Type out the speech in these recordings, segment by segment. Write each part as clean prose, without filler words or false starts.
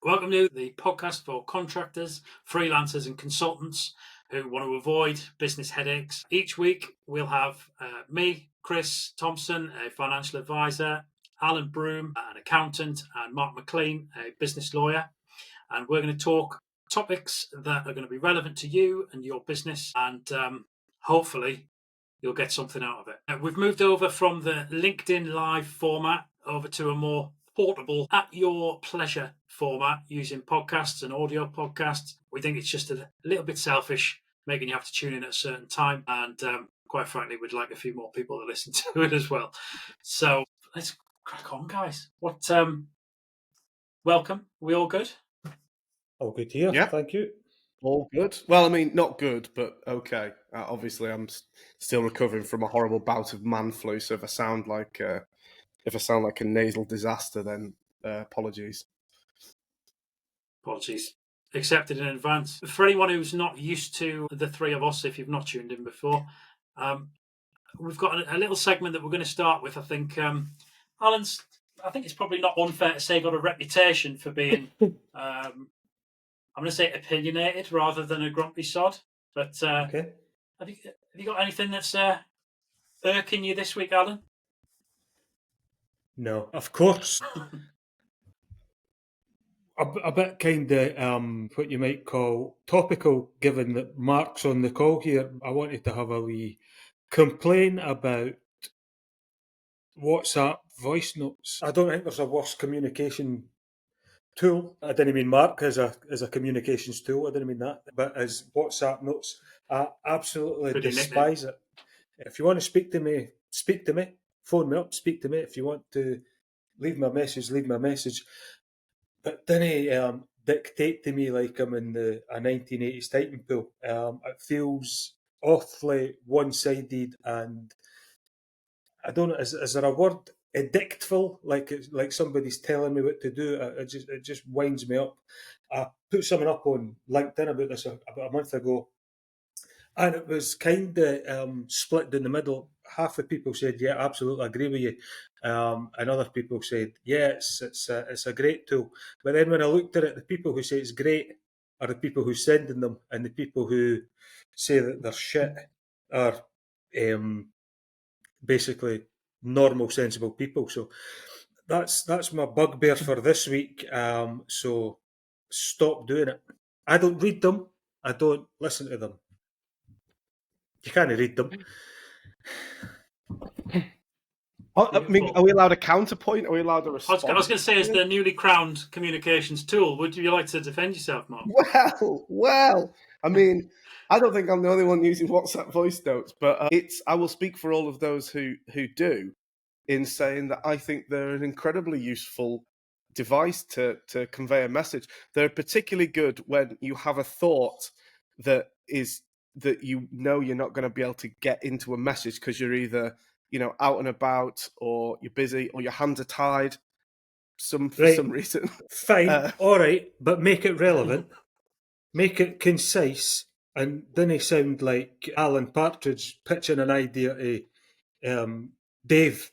Welcome to the podcast for contractors, freelancers, and consultants who want to avoid business headaches. Each week, we'll have me, Chris Thompson, a financial advisor, Alan Broom, an accountant, and Mark McLean, a business lawyer. And we're going to talk topics that are going to be relevant to you and your business, and hopefully you'll get something out of it. We've moved over from the LinkedIn Live format over to a more portable, at your pleasure format using podcasts and audio podcasts. We think it's just a little bit selfish, making you have to tune in at a certain time. And quite frankly, we'd like a few more people to listen to it as well. So let's crack on, guys. Welcome. We all good? All good here. Yeah. Thank you. All good. Well, I mean, not good, but okay. Obviously, I'm still recovering from a horrible bout of man flu, so if I sound like a nasal disaster, then apologies. Apologies. Accepted in advance. For anyone who's not used to the three of us, if you've not tuned in before, we've got a little segment that we're going to start with. I think Alan's, I think it's probably not unfair to say, got a reputation for being, I'm going to say opinionated rather than a grumpy sod. But Okay. have you got anything that's irking you this week, Alan? No, of course. A bit kind of what you might call topical, given that Mark's on the call here. I wanted to have a wee complaint about WhatsApp voice notes. I don't think there's a worse communication tool. I didn't mean Mark as a communications tool. I didn't mean that, but as WhatsApp notes, I absolutely Pretty despise it. If you want to speak to me, speak to me. Phone me up, speak to me. If you want to leave me a message, leave me a message. But then dictate to me like I'm in a 1980s typing pool. It feels awfully one-sided, and I don't know. Is there a word? Addictful, like somebody's telling me what to do. It just winds me up. I put something up on LinkedIn about this about a month ago, and it was kind of split down the middle. Half the people said, "Yeah, absolutely, I agree with you," and other people said, "Yeah, it's a great tool." But then when I looked at it, the people who say it's great are the people who sending them, and the people who say that they're shit are basically normal, sensible people. So that's my bugbear for this week. So stop doing it. I don't read them. I don't listen to them. You can't read them. I mean, are we allowed a counterpoint? Are we allowed a response? I was going to say, as the newly crowned communications tool, would you like to defend yourself, Mark? Well. I mean, I don't think I'm the only one using WhatsApp voice notes, but I will speak for all of those who do, in saying that I think they're an incredibly useful device to convey a message. They're particularly good when you have a thought that you know you're not going to be able to get into a message because you're either out and about, or you're busy, or your hands are tied for some reason. Fine, all right, but make it relevant, make it concise, and then he sound like Alan Partridge pitching an idea to Dave.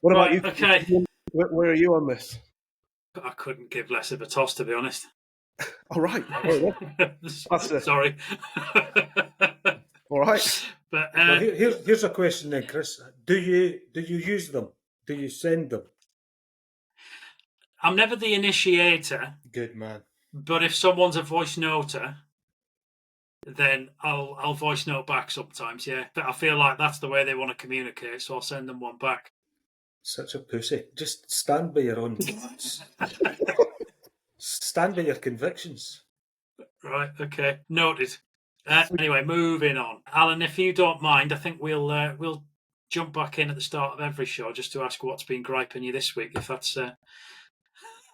What about you? Okay. Where are you on this? I couldn't give less of a toss, to be honest. All right. Sorry. All right. But well, here's a question then, Chris. Do you use them? Do you send them? I'm never the initiator. Good man. But if someone's a voice noter, then I'll voice note back sometimes. Yeah, but I feel like that's the way they want to communicate, so I'll send them one back. Such a pussy. Just stand by your own. Stand by your convictions. Right. Okay. Noted. Anyway, moving on. Alan, if you don't mind, I think we'll jump back in at the start of every show just to ask what's been griping you this week, if that's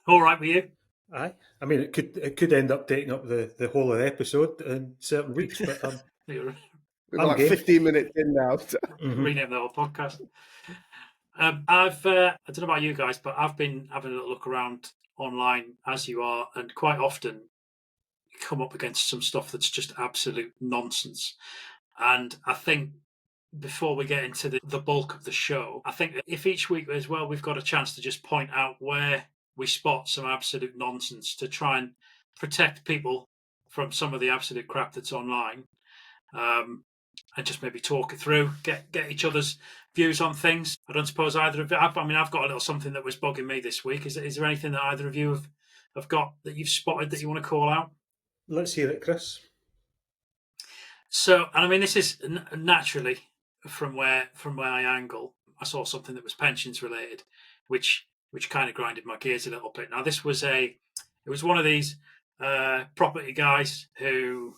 all right with you. Aye. I mean, it could end up taking up the whole of the episode in certain weeks, but we're like 15 minutes in now. Rename the whole podcast. I don't know about you guys, but I've been having a little look around online, as you are, and quite often come up against some stuff that's just absolute nonsense. And I think before we get into the bulk of the show, I think if each week as well we've got a chance to just point out where we spot some absolute nonsense to try and protect people from some of the absolute crap that's online, and just maybe talk it through, get each other's views on things. I don't suppose either of you. I've got a little something that was bugging me this week. Is there anything that either of you have got that you've spotted that you want to call out? Let's hear it, Chris. So, and I mean, this is naturally from where I angle. I saw something that was pensions related, which kind of grinded my gears a little bit. Now, it was one of these property guys who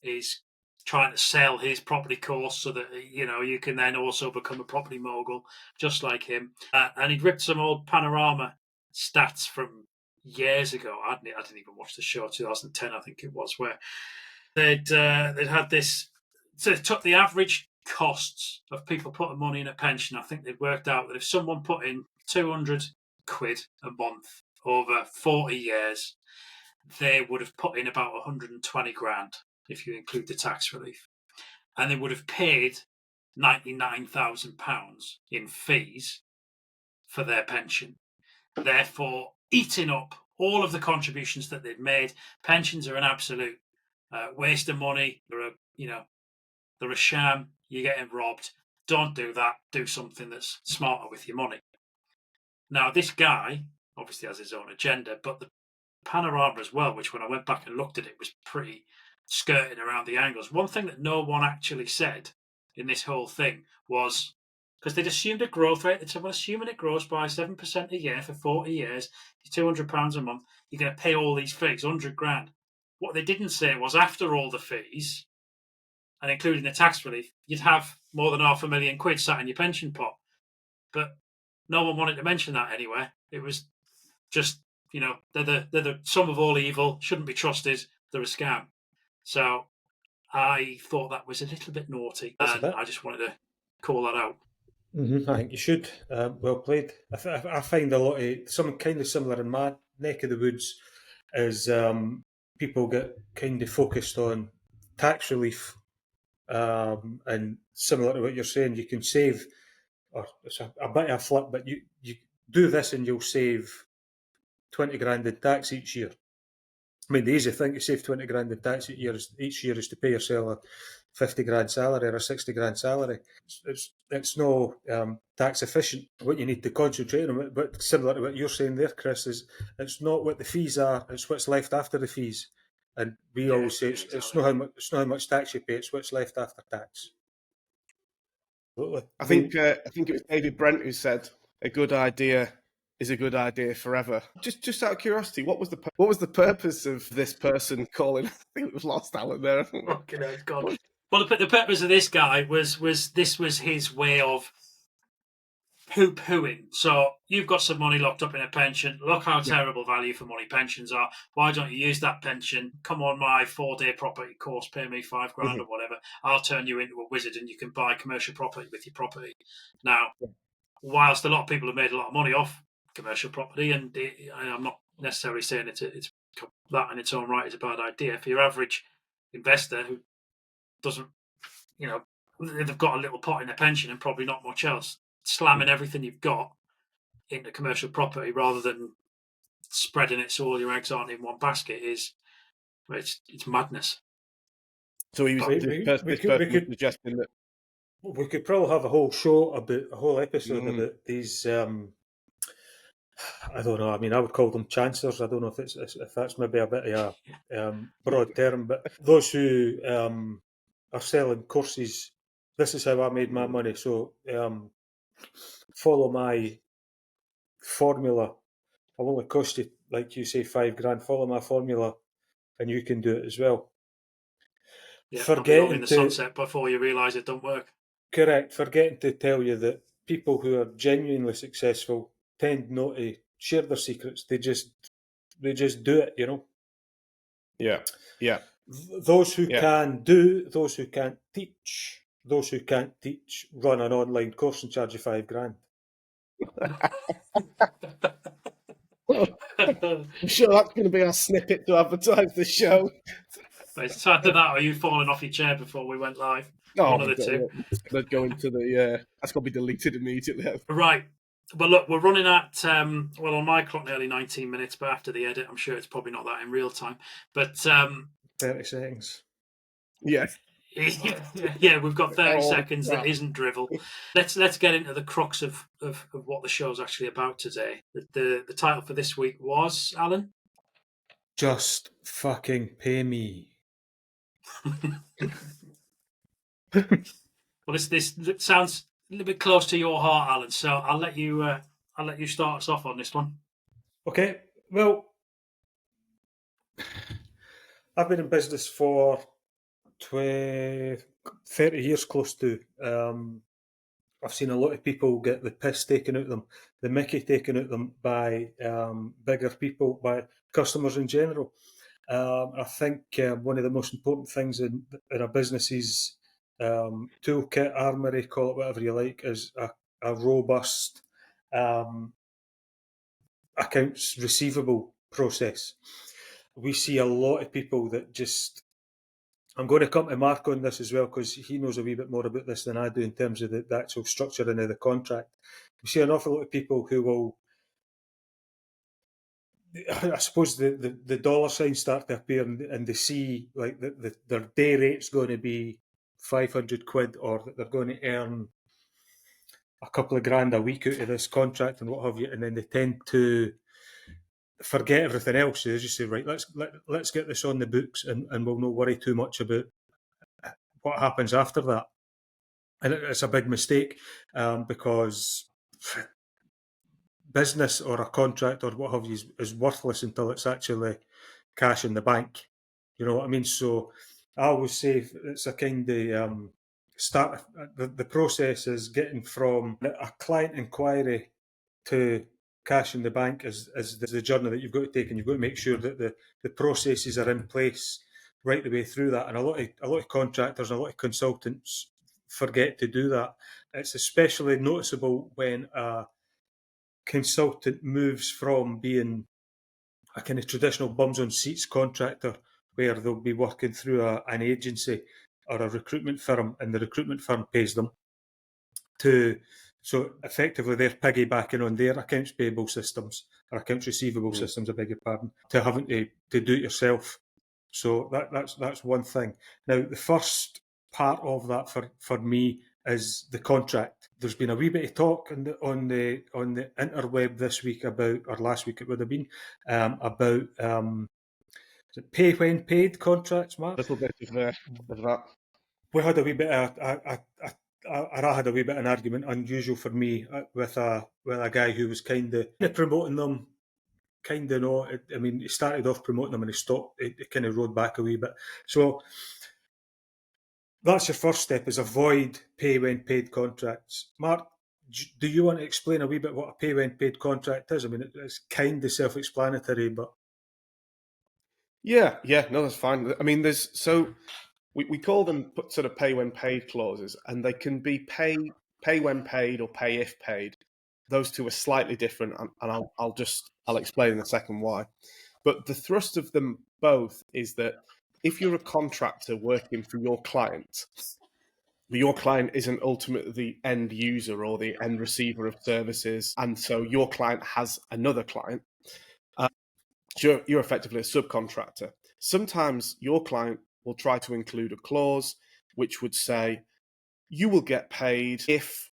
is trying to sell his property course so that you can then also become a property mogul just like him. And he'd ripped some old Panorama stats from years ago. I didn't even watch the show, 2010, I think it was, where they'd had this. So it took the average costs of people putting money in a pension. I think they'd worked out that if someone put in 200 quid a month over 40 years, they would have put in about 120 grand if you include the tax relief. And they would have paid £99,000 in fees for their pension, therefore eating up all of the contributions that they've made. Pensions are an absolute waste of money. They're a sham. You're getting robbed. Don't do that. Do something that's smarter with your money. Now, this guy obviously has his own agenda, but the Panorama as well, which when I went back and looked at it was pretty skirting around the angles. One thing that no one actually said in this whole thing was, because they'd assumed a growth rate, they said, well, assuming it grows by 7% a year for 40 years, £200 a month, you're going to pay all these fees, 100 grand. What they didn't say was after all the fees, and including the tax relief, you'd have more than £500,000 sat in your pension pot. But no one wanted to mention that anywhere. It was just, they're the sum of all evil, shouldn't be trusted, they're a scam. So I thought that was a little bit naughty, and I just wanted to call that out. Mm-hmm. I think you should. Well played. I find a lot of something kind of similar in my neck of the woods is people get kind of focused on tax relief, and similar to what you're saying, you can save, or it's a bit of a flip, but you do this and you'll save 20 grand in tax each year. I mean, the easy thing to save 20 grand in tax each year is to pay yourself a 50 grand salary or a 60 grand salary. It's no tax efficient. What you need to concentrate on, but similar to what you're saying there, Chris, is it's not what the fees are, it's what's left after the fees. And we always say it's not how much tax you pay, it's what's left after tax. I think it was David Brent who said a good idea is a good idea forever. Just out of curiosity, what was the purpose of this person calling? I think it was lost Alan there. Okay, no, it's gone. Well, the purpose of this guy was his way of poo-pooing. So you've got some money locked up in a pension. Look how terrible value for money pensions are. Why don't you use that pension? Come on my 4-day property course, pay me £5 grand or whatever. I'll turn you into a wizard and you can buy commercial property with your property. Now, whilst a lot of people have made a lot of money off commercial property, and I'm not necessarily saying it's that in its own right is a bad idea. For your average investor who doesn't, they've got a little pot in their pension and probably not much else, slamming everything you've got into commercial property rather than spreading it so all your eggs aren't in one basket it's madness. So he was suggesting that we could probably have a whole episode about these. I don't know. I mean, I would call them chancellors. I don't know if that's maybe a bit of a broad term, but those who are selling courses. This is how I made my money. So follow my formula. I'll only cost you, like you say, £5 grand. Follow my formula, and you can do it as well. Yeah, forgetting in the sunset before you realise it don't work. Correct. Forgetting to tell you that people who are genuinely successful tend not to share their secrets. They just do it, Yeah. Those who can do, those who can't teach, those who can't teach run an online course and charge you £5 grand. I'm sure that's going to be our snippet to advertise the show. It's either that or you falling off your chair before we went live. One of the two. They'd go into the. That's got to be deleted immediately. Right. Well, look, we're running at, well, on my clock, nearly 19 minutes, but after the edit, I'm sure it's probably not that in real time. But 30 seconds. Yeah. yeah, we've got 30 Oh, seconds that crap. isn't drivel. Let's get into the crux of what the show's actually about today. The title for this week was, Alan? Just fucking pay me. Well, this sounds a little bit close to your heart, Alan. So I'll let you start us off on this one. Okay, well, I've been in business for 30 years, close to. I've seen a lot of people get the piss taken out of them, the mickey taken out of them by bigger people, by customers in general. I think one of the most important things in a business's toolkit, armory, call it whatever you like, is a robust accounts receivable process. We see a lot of people that just. I'm going to come to Mark on this as well because he knows a wee bit more about this than I do in terms of the actual structuring of the contract. We see an awful lot of people who will. I suppose the dollar signs start to appear and they see like their day rate's going to be 500 quid or that they're going to earn a couple of grand a week out of this contract and what have you, and then they tend to forget everything else. They just say, right, let's get this on the books and we'll not worry too much about what happens after that. And it's a big mistake because business or a contract or what have you is worthless until it's actually cash in the bank. You know what I mean? So I always say it's a kind of start. The process is getting from a client inquiry to cash in the bank is the journey that you've got to take, and you've got to make sure that the processes are in place right the way through that. And a lot of contractors and a lot of consultants forget to do that. It's especially noticeable when a consultant moves from being a kind of traditional bums on seats contractor where they'll be working through an agency or a recruitment firm and the recruitment firm pays them to, so effectively they're piggybacking on their accounts payable systems or accounts receivable systems, I beg your pardon, to having to do it yourself. So that's one thing. Now the first part of that for me is the contract. There's been a wee bit of talk on the interweb this week about, or last week it would have been, about is it pay when paid contracts, Mark? A little bit of that. We had a wee bit of I had a wee bit of an argument, unusual for me, with a guy who was kind of promoting them. Kind of no. I mean, he started off promoting them and he stopped. It kind of rode back a wee bit. So that's your first step: is avoid pay when paid contracts. Mark, do you want to explain a wee bit what a pay when paid contract is? I mean, it's kind of self-explanatory, but Yeah, no, that's fine. I mean, we call them sort of pay when paid clauses, and they can be pay when paid or pay if paid. Those two are slightly different, and I'll explain in a second why. But the thrust of them both is that if you're a contractor working for your client isn't ultimately the end user or the end receiver of services, and so your client has another client. You're effectively a subcontractor. Sometimes your client will try to include a clause which would say, you will get paid if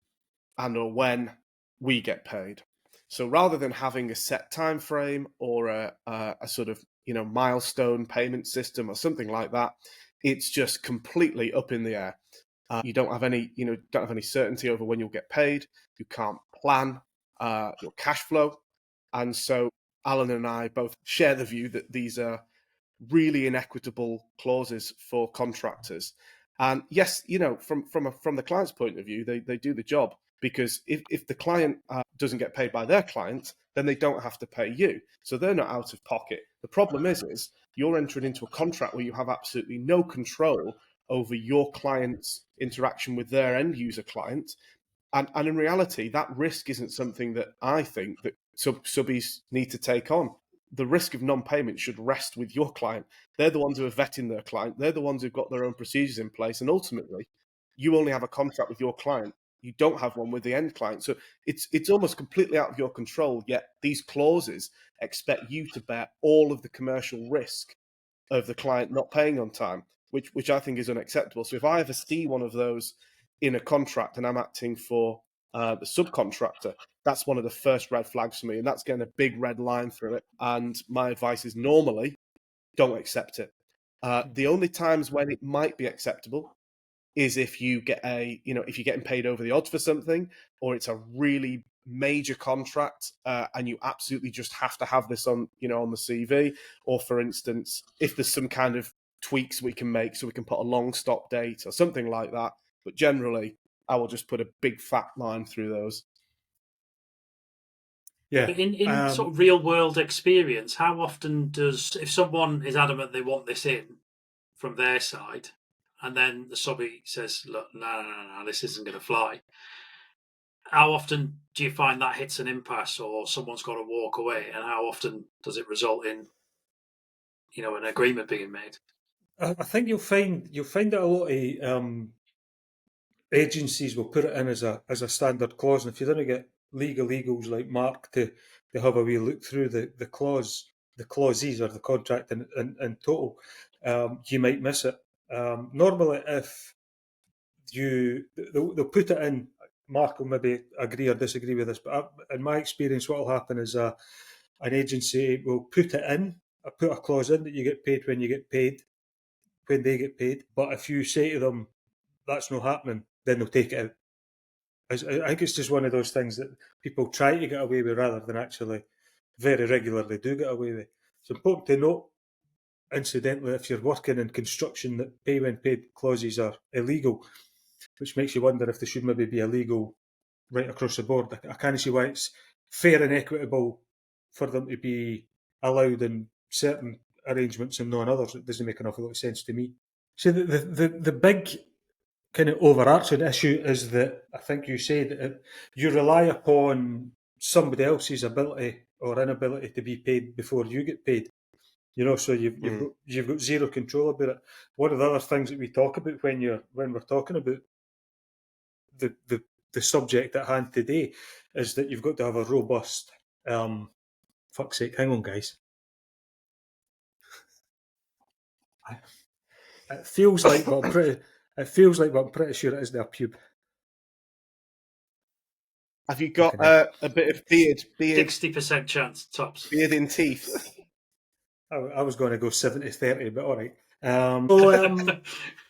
and or when we get paid. So rather than having a set time frame or a sort of milestone payment system or something like that, it's just completely up in the air. You don't have any certainty over when you'll get paid. You can't plan your cash flow, and so Alan and I both share the view that these are really inequitable clauses for contractors. And yes, from the client's point of view, they do the job, because if the client doesn't get paid by their client, then they don't have to pay you. So they're not out of pocket. The problem is you're entering into a contract where you have absolutely no control over your client's interaction with their end user client. And in reality, that risk isn't something that I think that subbies need to take on. The risk of non-payment should rest with your client. They're the ones who are vetting their client. They're the ones who've got their own procedures in place. And ultimately, you only have a contract with your client. you don't have one with the end client. So it's almost completely out of your control, yet these clauses expect you to bear all of the commercial risk of the client not paying on time, which I think is unacceptable. So if I ever see one of those in a contract and I'm acting for the subcontractor, that's one of the first red flags for me, and that's getting a big red line through it. And my advice is normally don't accept it. The only times when it might be acceptable is if you get if you're getting paid over the odds for something, or it's a really major contract and you absolutely just have to have this on on the CV, or for instance, if there's some kind of tweaks we can make so we can put a long stop date or something like that. But generally, I will just put a big fat line through those. Yeah. But in sort of real world experience, how often if someone is adamant they want this in from their side, and then the subby says, look, no, this isn't going to fly, how often do you find that hits an impasse or someone's got to walk away, and how often does it result in an agreement being made? I think you'll find that a lot of agencies will put it in as a standard clause, and if you don't get legals like Mark to have a wee look through the clauses or the contract in total, you might miss it. Normally, if they'll put it in, Mark will maybe agree or disagree with this, but in my experience, what will happen is an agency will put it in, put a clause in that you get paid when you get paid, when they get paid. But if you say to them that's not happening, then they'll take it out. I think it's just one of those things that people try to get away with rather than actually very regularly do get away with. It's important to note, incidentally, if you're working in construction, that pay when paid clauses are illegal, which makes you wonder if they should maybe be illegal right across the board. I can't see why it's fair and equitable for them to be allowed in certain arrangements and not in others. It doesn't make an awful lot of sense to me. So the big kind of overarching issue is that I think you said that you rely upon somebody else's ability or inability to be paid before you get paid. So you've got zero control about it. One of the other things that we talk about when we're talking about the subject at hand today is that you've got to have a robust. Fuck's sake! Hang on, guys. It feels like, but I'm pretty. It feels like, but I'm pretty sure it isn't a pube. Have you got a bit of beard? 60% chance tops. Beard in teeth. I was going to go 70-30, but all right.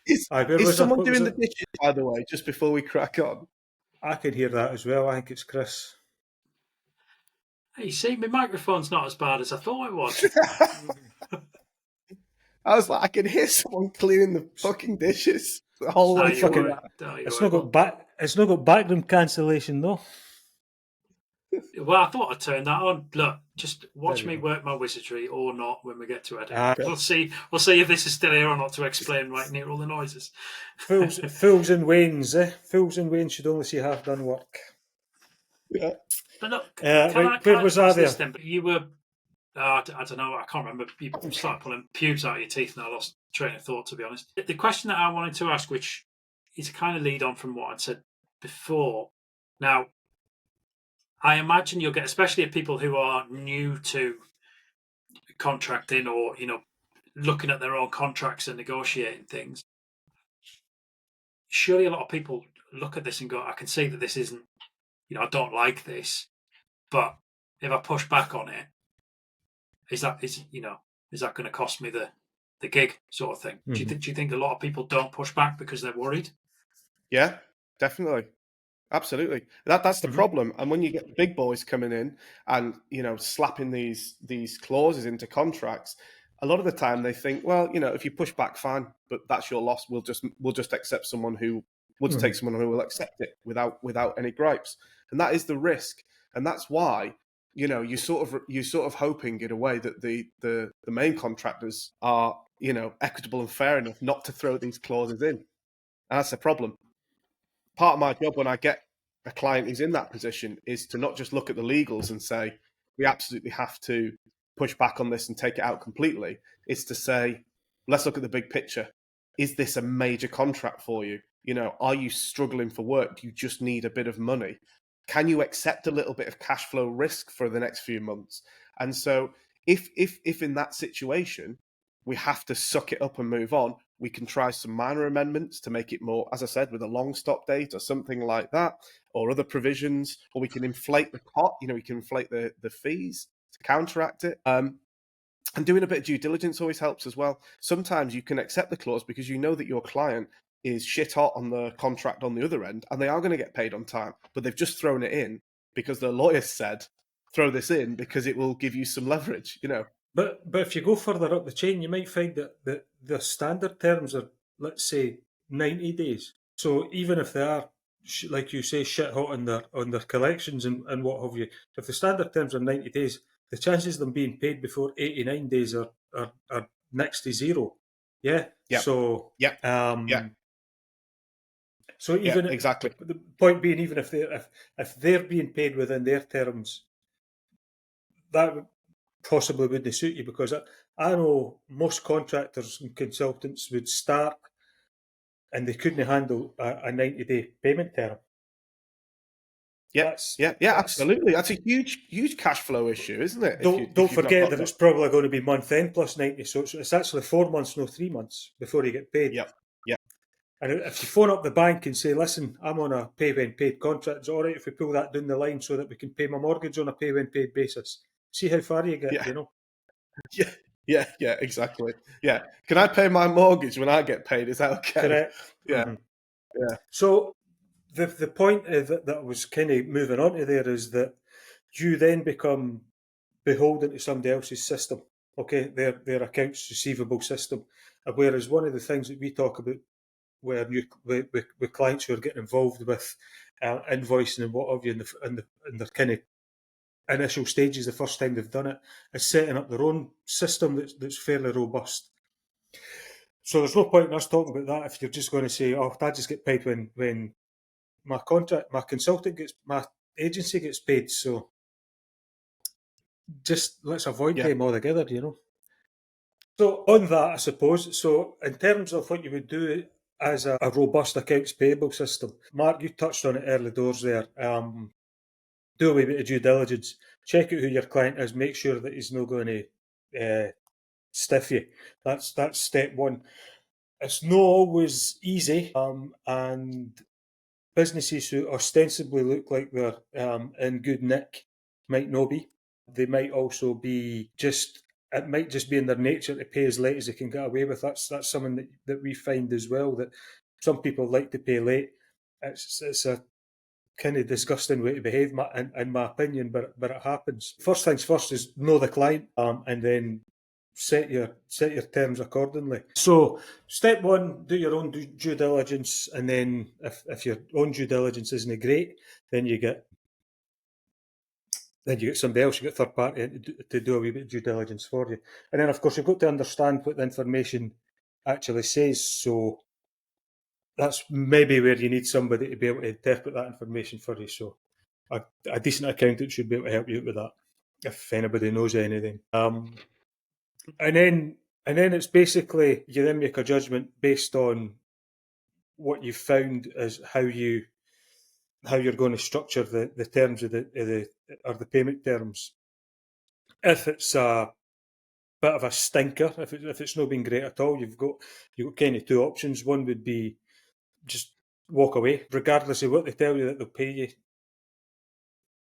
Is someone doing the dishes, by the way, just before we crack on? I can hear that as well. I think it's Chris. Hey, see, my microphone's not as bad as I thought it was. I was like, I can hear someone cleaning the fucking dishes the whole way. It's not got background cancellation though. Well, I thought I'd turn that on. Look, just watch me work my wizardry or not when we get to edit. We'll see if this is still here or not to explain right near all the noises. Fools and wains, eh? Fools and wains should only see half done work. Yeah. But look, where was I there? Then? But you were, I don't know, I can't remember. You started pulling pubes out of your teeth and I lost train of thought, to be honest. The question that I wanted to ask, which is a kind of lead on from what I'd said before. Now, I imagine you'll get, especially if people who are new to contracting or, looking at their own contracts and negotiating things, surely a lot of people look at this and go, I can see that this isn't, I don't like this, but if I push back on it, is that going to cost me the gig sort of thing? Mm-hmm. Do you think a lot of people don't push back because they're worried? Yeah, definitely. Absolutely. That's the problem. And when you get the big boys coming in and, slapping these clauses into contracts, a lot of the time they think, well, if you push back, fine, but that's your loss. We'll just accept someone who take someone who will accept it without any gripes. And that is the risk. And that's why, you're sort of hoping in a way that the main contractors are, equitable and fair enough not to throw these clauses in. And that's the problem. Part of my job when I get a client who's in that position is to not just look at the legals and say, we absolutely have to push back on this and take it out completely. It's to say, let's look at the big picture. Is this a major contract for you? Are you struggling for work? Do you just need a bit of money? Can you accept a little bit of cash flow risk for the next few months? And so if in that situation we have to suck it up and move on, we can try some minor amendments to make it more, as I said, with a long stop date or something like that, or other provisions, or we can inflate the pot, we can inflate the fees to counteract it. And doing a bit of due diligence always helps as well. Sometimes you can accept the clause because you know that your client is shit hot on the contract on the other end and they are going to get paid on time, but they've just thrown it in because the lawyer said, throw this in because it will give you some leverage, But if you go further up the chain, you might find that the standard terms are, let's say, 90 days. So even if they are, like you say, shit hot on their collections and what have you, if the standard terms are 90 days, the chances of them being paid before 89 days are next to zero. Yeah. Yep. So Yep. yeah. So Yeah, even exactly. The point being, even if they're being paid within their terms, that possibly wouldn't suit you, because I know most contractors and consultants would start and they couldn't handle a 90-day payment term. Yeah, absolutely. That's a huge cash flow issue, isn't it? Don't forget that it's probably going to be month end plus 90, so it's actually 4 months, no 3 months before you get paid. Yep. And if you phone up the bank and say, listen, I'm on a pay when paid contract, it's all right if we pull that down the line so that we can pay my mortgage on a pay when paid basis. See how far you get, Yeah, exactly. Yeah. Can I pay my mortgage when I get paid? Is that okay? Correct. Yeah. Mm-hmm. Yeah. So the point that I was kind of moving on to there is that you then become beholden to somebody else's system, okay, their accounts receivable system. Whereas one of the things that we talk about where with clients who are getting involved with invoicing and what have you in the kind of initial stages, the first time they've done it, is setting up their own system that's fairly robust. So there's no point in us talking about that if you're just going to say, oh, I just get paid when my agency gets paid. So just let's avoid them altogether, So on that, I suppose, so in terms of what you would do as a robust accounts payable system, Mark, you touched on it early doors there. Do a wee bit of due diligence. Check out who your client is. Make sure that he's not going to stiff you. That's step one. It's not always easy, and businesses who ostensibly look like they're in good nick might not be. They might also be it might just be in their nature to pay as late as they can get away with. That's something that we find as well, that some people like to pay late. It's a kind of disgusting way to behave, in my opinion, but it happens. First things first is know the client, and then set your terms accordingly. So step one, do your own due diligence, and then if your own due diligence isn't great, then you get somebody else, you get third party to do a wee bit of due diligence for you. And then of course you've got to understand what the information actually says. So that's maybe where you need somebody to be able to interpret that information for you. So a decent accountant should be able to help you out with that, if anybody knows anything. And then it's basically you then make a judgment based on what you've found as how you're going to structure the terms of the payment terms. If it's a bit of a stinker, if it's not been great at all, you've got kind of two options. One would be just walk away, regardless of what they tell you that they'll pay you.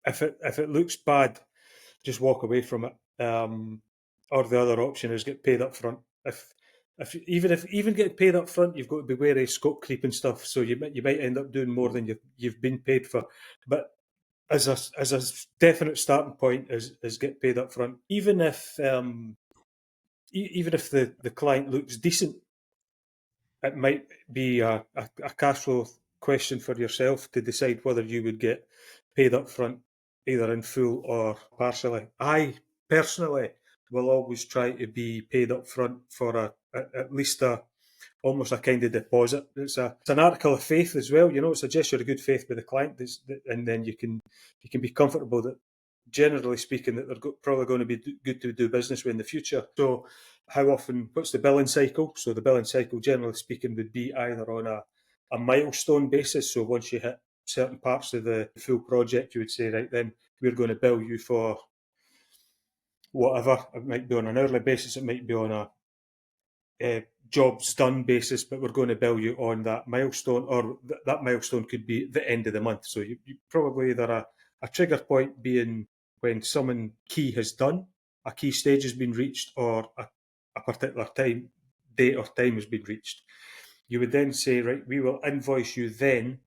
If it looks bad, just walk away from it. Or the other option is get paid up front. If even getting paid up front, you've got to be wary of scope creep and stuff. So you might end up doing more than you've been paid for. But as a definite starting point is get paid up front. Even if the client looks decent, it might be a cash flow question for yourself to decide whether you would get paid up front, either in full or partially. I personally will always try to be paid up front for at least almost a kind of deposit. It's an article of faith as well. It suggests you're a good faith with the client, and then you can be comfortable that, generally speaking, that they're probably going to be good to do business with in the future. So how often, what's the billing cycle? So the billing cycle, generally speaking, would be either on a milestone basis. So once you hit certain parts of the full project, you would say, right, then we're going to bill you for whatever. It might be on an hourly basis, it might be on a jobs done basis, but we're going to bill you on that milestone, or that milestone could be the end of the month. So you probably either a trigger point being when someone key has done, a key stage has been reached, or a particular date or time has been reached. You would then say, right, we will invoice you then,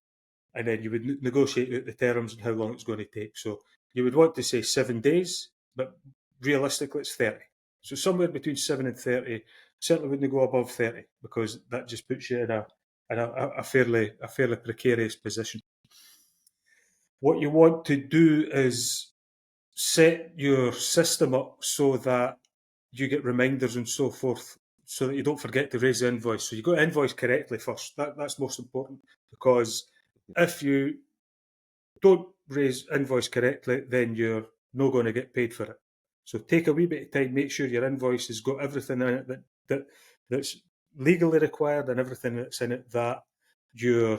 and then you would negotiate out the terms and how long it's going to take. So you would want to say 7 days, but realistically it's 30. So somewhere between 7 and 30. Certainly wouldn't go above 30, because that just puts you in a fairly precarious position. What you want to do is set your system up so that you get reminders and so forth, so that you don't forget to raise the invoice. So you got to invoice correctly first. That's most important, because if you don't raise invoice correctly, then you're not going to get paid for it. So take a wee bit of time, make sure your invoice has got everything in it that's legally required, and everything that's in it that your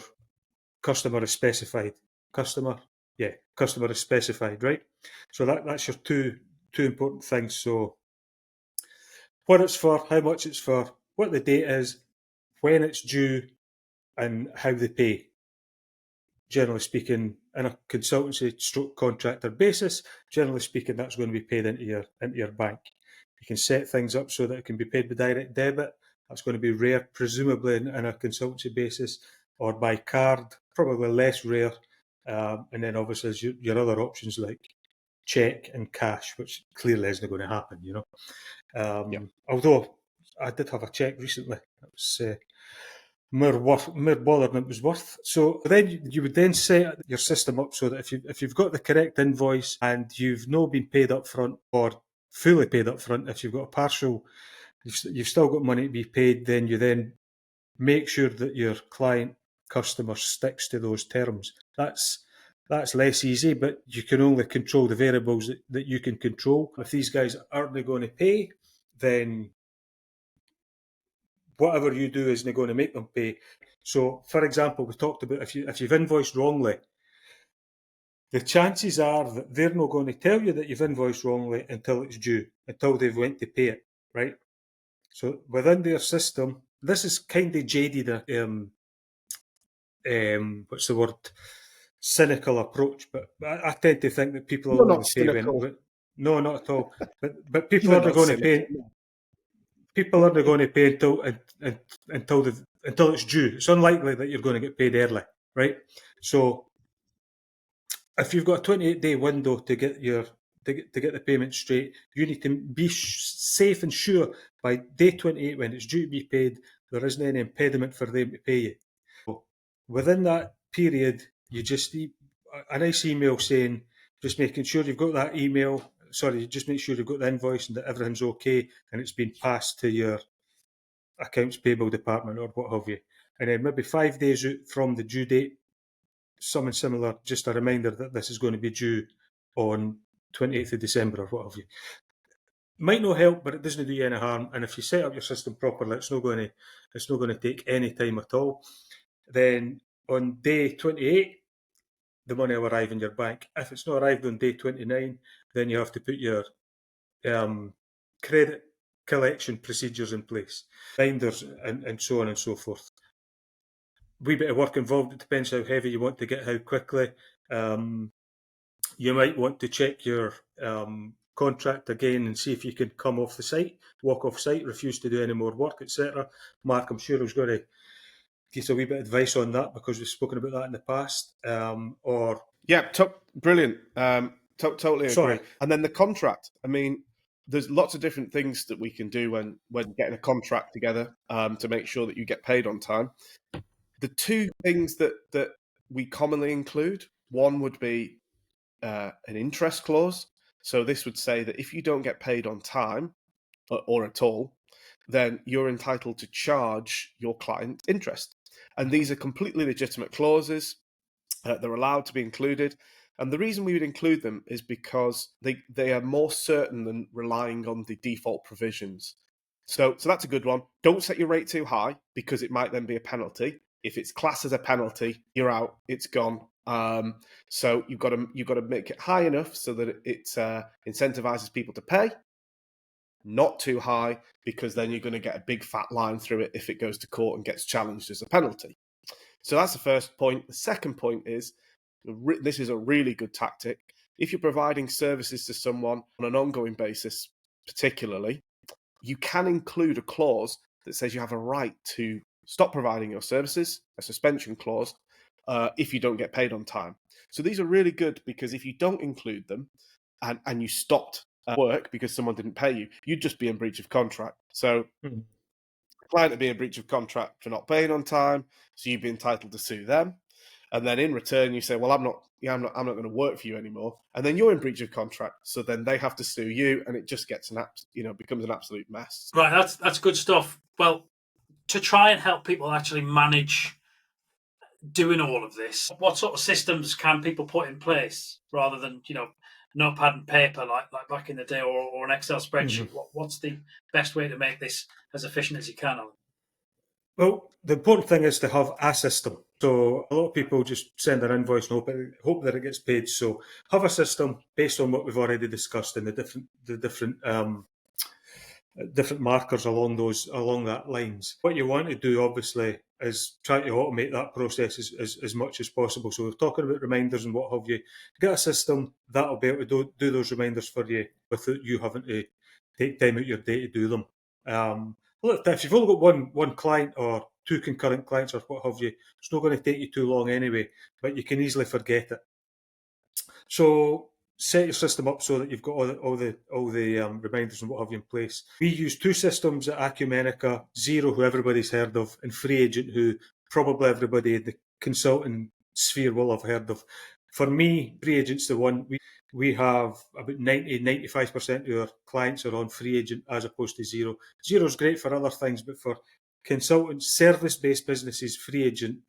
customer is specified. Customer is specified, right? So that's your two important things. So what it's for, how much it's for, what the date is, when it's due, and how they pay. Generally speaking, in a consultancy stroke contractor basis, generally speaking, that's going to be paid into your bank. You can set things up so that it can be paid by direct debit. That's going to be rare, presumably in a consultancy basis, or by card, probably less rare. And then obviously there's your other options like cheque and cash, which clearly isn't going to happen, Although I did have a cheque recently. It was more bother than it was worth. So then you would then set your system up so that if you've got the correct invoice and you've not been paid up front, or fully paid up front, if you've got a partial, you've still got money to be paid, then you then make sure that your customer sticks to those terms. That's less easy, but you can only control the variables that you can control. If these guys aren't going to pay, then whatever you do isn't going to make them pay. So, for example, we talked about if you've invoiced wrongly, the chances are that they're not going to tell you that you've invoiced wrongly until it's due, until they've went to pay it, right? So within their system, this is kind of jaded, what's the word? Cynical approach, but I tend to think that people You're are not going to pay cynical. when. No, not at all. But people You're aren't not going to cynical. pay. People aren't going to pay until it's due. It's unlikely that you're going to get paid early, right? So if you've got a 28-day window to get the payment straight, you need to be safe and sure by day 28, when it's due to be paid, there isn't any impediment for them to pay you. So within that period, you just need a nice email saying, just making sure you've got that email. Sorry, just make sure you've got the invoice and that everything's okay and it's been passed to your accounts payable department or what have you. And then maybe 5 days out from the due date, something similar, just a reminder that this is going to be due on 28th of December or what have you. Might not help, but it doesn't do you any harm. And if you set up your system properly, it's not going to take any time at all. Then on day 28, the money will arrive in your bank. If it's not arrived on day 29, then you have to put your credit collection procedures in place, binders, and so on and so forth. Wee bit of work involved. It depends how heavy you want to get, how quickly. You might want to check your contract again and see if you can come off the site, walk off site, refuse to do any more work, etc. Mark, I'm sure, was going to give us a wee bit of advice on that, because we've spoken about that in the past. Brilliant. Totally agree. Sorry. And then the contract. I mean, there's lots of different things that we can do when getting a contract together to make sure that you get paid on time. The two things that we commonly include, one would be an interest clause. So this would say that if you don't get paid on time or at all, then you're entitled to charge your client interest. And these are completely legitimate clauses. They're allowed to be included. And the reason we would include them is because they are more certain than relying on the default provisions. So that's a good one. Don't set your rate too high, because it might then be a penalty. If it's classed as a penalty, you're out. It's gone. So you've got to make it high enough so that it incentivizes people to pay. Not too high, because then you're going to get a big fat line through it if it goes to court and gets challenged as a penalty. So that's the first point. The second point is, this is a really good tactic. If you're providing services to someone on an ongoing basis, particularly, you can include a clause that says you have a right to stop providing your services, a suspension clause, if you don't get paid on time. So these are really good, because if you don't include them and you stopped work because someone didn't pay you, you'd just be in breach of contract. So the client would be in breach of contract for not paying on time, so you'd be entitled to sue them. And then in return, you say, well, I'm not going to work for you anymore. And then you're in breach of contract. So then they have to sue you, and it just gets becomes an absolute mess. Right, that's good stuff. Well, to try and help people actually manage doing all of this, what sort of systems can people put in place rather than, notepad and paper like back in the day, or an Excel spreadsheet? What's the best way to make this as efficient as you can, Alan? Well, the important thing is to have a system. So a lot of people just send an invoice and hope that it gets paid. So have a system based on what we've already discussed and the different markers along that lines. What you want to do, obviously, is try to automate that process as much as possible. So we're talking about reminders and what have you. Get a system that'll be able to do those reminders for you without you having to take time out your day to do them. Look, if you've only got one client or two concurrent clients or what have you, it's not going to take you too long anyway, but you can easily forget it. So set your system up so that you've got all the reminders and what have you in place. We use two systems at Acumenica: Xero, who everybody's heard of, and Free Agent, who probably everybody in the consulting sphere will have heard of. For me, Free Agent's the one. We have about 95% of our clients are on Free Agent as opposed to Xero. Xero's great for other things, but for consultants, service-based businesses, Free Agent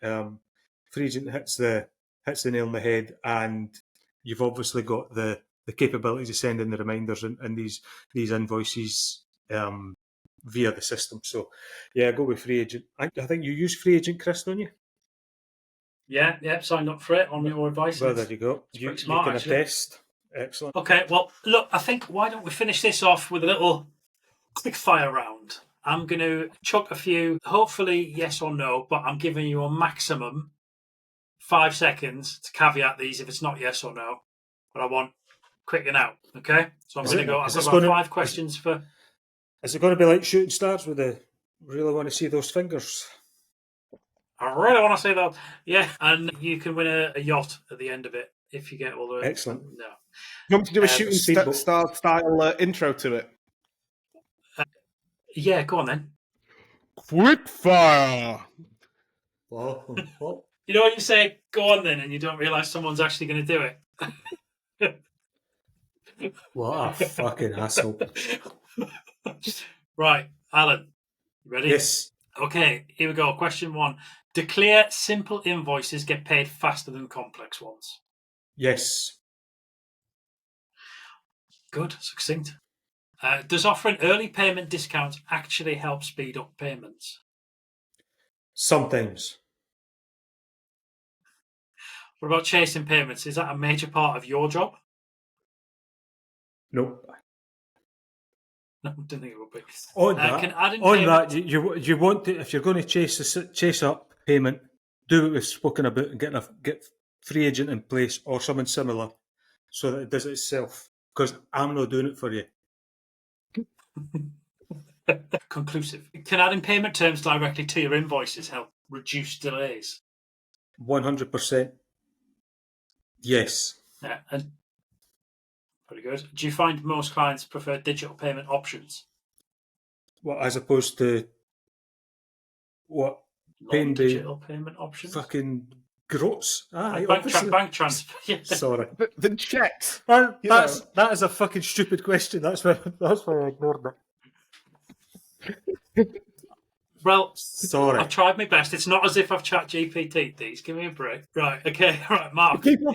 hits the nail on the head, and you've obviously got the capability to send in the reminders and these invoices via the system. So, yeah, go with Free Agent. I think you use Free Agent, Chris, don't you? Yeah, signed up for it on your advice. Well, there you go. You can attest. Excellent. Okay, well, look, I think why don't we finish this off with a little quick fire round. I'm going to chuck a few, hopefully yes or no, but I'm giving you a maximum 5 seconds to caveat these if it's not yes or no. But I want quick and out, okay? So I'm going to go. I've got about 5 questions for. Is it going to be like shooting stars with the really want to see those fingers? I really want to see that. Yeah, and you can win a yacht at the end of it if you get all the. Excellent. No. You want me to do a shooting star style intro to it? Yeah, go on then. Quick fire. Well. You know when you say "go on then" and you don't realise someone's actually going to do it. What a fucking asshole! Right, Alan, you ready? Yes. Okay, here we go. Question 1: do clear, simple invoices get paid faster than complex ones? Yes. Good, succinct. Does offering early payment discounts actually help speed up payments? Sometimes. What about chasing payments? Is that a major part of your job? Nope. No, I don't think it would be. On that, you want to, if you're going to chase up payment, do what we've spoken about and get Free Agent in place or something similar, so that it does it itself. Because I'm not doing it for you. Conclusive. Can adding payment terms directly to your invoices help reduce delays? 100%. Yes. Yeah, and very good. Do you find most clients prefer digital payment options? Well, as opposed to what? Non-digital payment options? Fucking groats. Bank transfer. Yeah. Sorry. The checks. That is a fucking stupid question. That's why I ignored it. Well, sorry. I've tried my best. It's not as if I've chat GPT'd these. Give me a break. Right, okay. Right, Mark. People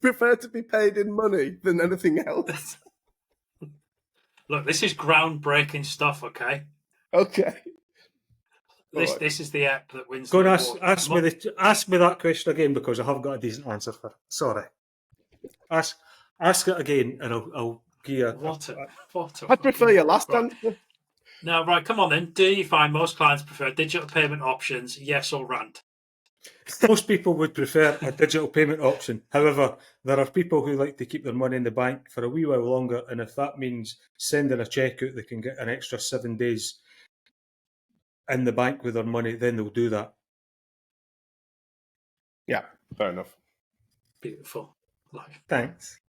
prefer to be paid in money than anything else. Look, this is groundbreaking stuff, okay? Okay. right. This is the app that wins. Go and the award. ask me that question again because I haven't got a decent answer for it. Sorry. Ask it again, and I'll give you What a I'd prefer your last right. answer. Now, right, come on then. Do you find most clients prefer digital payment options, yes or rant? Most people would prefer a digital payment option. However, there are people who like to keep their money in the bank for a wee while longer, and if that means sending a cheque out, they can get an extra 7 days in the bank with their money, then they'll do that. Yeah, fair enough. Beautiful. Thanks.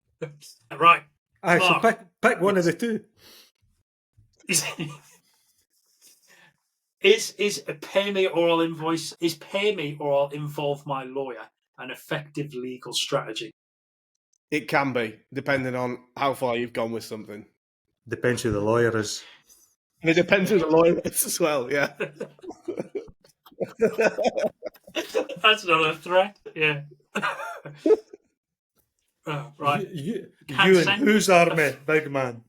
Right. Aye, so Mark. pick one of the two. Is a pay me or I'll invoice? Is pay me or I'll involve my lawyer an effective legal strategy? It can be, depending on how far you've gone with something. Depends who the lawyer is. And it depends who the lawyer is as well, yeah. That's not a threat. Yeah. Oh, right. You and whose army, big man?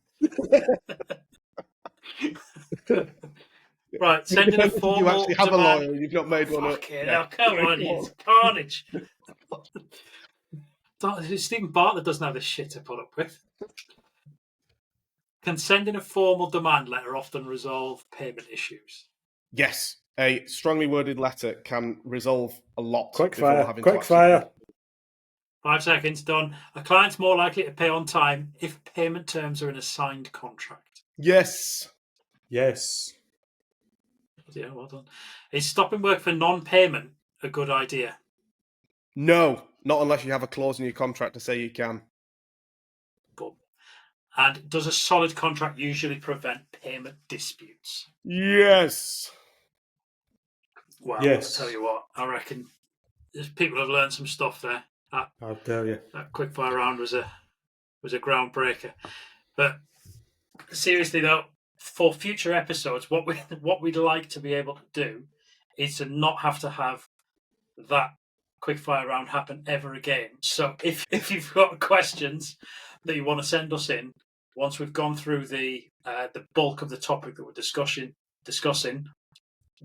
Right, sending a formal you actually have demand. a lawyer and you've not made one up. Now, come on, it's carnage. Stephen Bartlett doesn't have this shit to put up with. Can sending a formal demand letter often resolve payment issues? Yes, a strongly worded letter can resolve a lot. Quick before fire. having Quick to actually- fire. 5 seconds, done. A client's more likely to pay on time if payment terms are in a signed contract. Yes. Yes. Yeah, well done. Is stopping work for non-payment a good idea? No, not unless you have a clause in your contract to say you can. Boom. And does a solid contract usually prevent payment disputes? Yes. Well, Yes. I'll tell you what, I reckon people have learned some stuff there. I'll tell you. That quickfire round was a groundbreaker. But seriously though, for future episodes, what we'd like to be able to do is to not have to have that quickfire round happen ever again. So if you've got questions that you want to send us in, once we've gone through the bulk of the topic that we're discussing,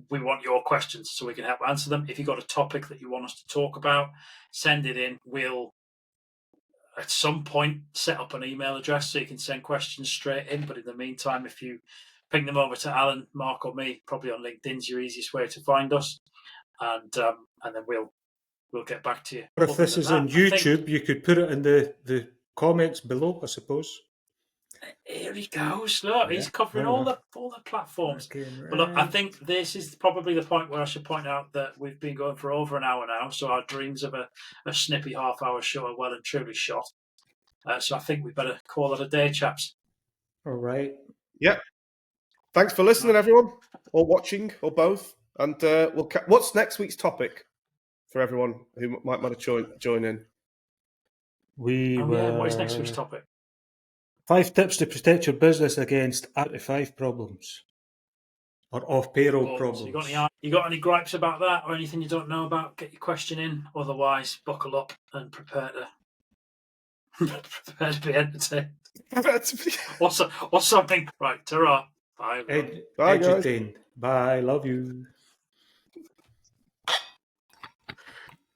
we want your questions so we can help answer them. If you've got a topic that you want us to talk about, send it in. We'll at some point set up an email address so you can send questions straight in. But in the meantime, if you ping them over to Alan, Mark, or me, probably on LinkedIn's your easiest way to find us, and then we'll get back to you. Or if this is on YouTube, you could put it in the comments below, I suppose. Here he goes. Look, he's covering all the platforms. But look, I think this is probably the point where I should point out that we've been going for over an hour now, so our dreams of a snippy half-hour show are well and truly shot. So I think we better call it a day, chaps. All right. Yep. Thanks for listening, everyone, or watching, or both. And what's next week's topic for everyone who might want to join in? What is next week's topic? 5 tips to protect your business against out-of-5 problems or off-payroll problems. You got any gripes about that or anything you don't know about? Get your question in. Otherwise, buckle up and prepare to be entertained. What's something? Right, ta-ra. Bye. Bye, guys. Bye, love you.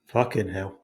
Fucking hell.